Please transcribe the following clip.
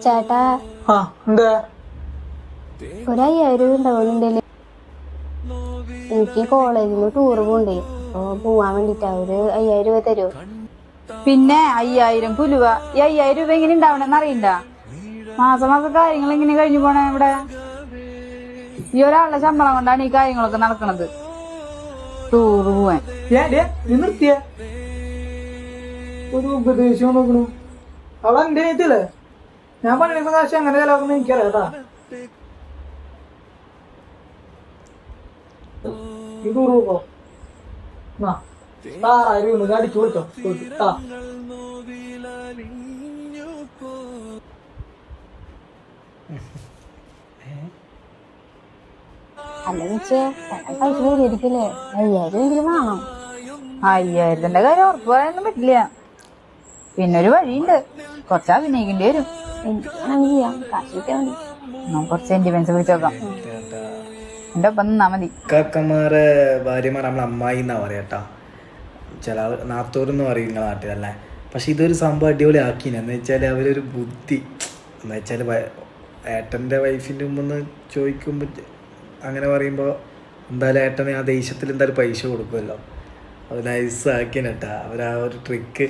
ചേട്ടാ എന്താ ഒരു 5000 രൂപ ഉണ്ടാവുന്നുണ്ടല്ലേ? എനിക്ക് കോളേജിൽ നിന്ന് ടൂറ് പോണ്ടേ, അപ്പൊ പോവാൻ വേണ്ടിട്ടാ. ഒരു 5000 രൂപ തരുമോ? പിന്നെ 5000 കുലുവ. ഈ 5000 രൂപ എങ്ങനെ ഉണ്ടാവണെന്ന് അറിയണ്ട? മാസം മാസം കാര്യങ്ങൾ എങ്ങനെ കഴിഞ്ഞു പോണേ ഇവിടെ? ഈ ഒരാളുടെ ശമ്പളം കൊണ്ടാണ് ഈ കാര്യങ്ങളൊക്കെ നടക്കണത്. ടൂറ് പോവാൻ നിർത്തിയ ഒരു ഉപദേശം നോക്കണു. അവളെ എന്റെ നീത്തില്ലേ? ഞാൻ പണിയെടുക്കുന്ന കാശ് എങ്ങനെ ചെലവാക്കുന്ന എനിക്കറിയാം കേട്ടാ. ഈ ടൂറ് പോക്കോ 6000 രൂപ അടിച്ചു കൊടുത്തോ. അല്ല വെച്ചേ പൈസ തരുമായിരിക്കില്ലേ? 5000 എങ്കിലും വേണം. 5000ന്റെ കാര്യം ഉറപ്പ് പറയാനൊന്നും പറ്റില്ല. പിന്നെ ഒരു വഴിയുണ്ട്, കുറച്ച് അഭിനയിക്കേണ്ടി വരും. എനിക്ക് വേണമെങ്കിൽ ചെയ്യാം, കാശ് കിട്ടിയാൽ മതി. നമുക്ക് കുറച്ച് സെന്റിമെന്റ്സ് വിളിച്ചു നോക്കാം. എന്റെ ഒപ്പം നിന്നാ മതി. കാക്കന്മാരെ ഭാര്യമാർ നമ്മളെ അമ്മായി എന്നാ പറയാട്ടാ. ചില ആൾ നാത്തൂരെന്ന് പറയും നിങ്ങളെ നാട്ടിലല്ലേ. പക്ഷെ ഇതൊരു സംഭവം അടിപൊളി ആക്കിന്. എന്ന് വെച്ചാൽ അവരൊരു ബുദ്ധി എന്ന് വെച്ചാൽ ഏട്ടൻ്റെ വൈഫിൻ്റെ മുമ്പ് ചോദിക്കുമ്പോൾ അങ്ങനെ പറയുമ്പോൾ എന്തായാലും ഏട്ടന് ആ ദേഷ്യത്തിൽ എന്തായാലും പൈസ കൊടുക്കുമല്ലോ. അത് നൈസ് ആക്കിനട്ടാ അവർ ആ ഒരു ട്രിക്ക്.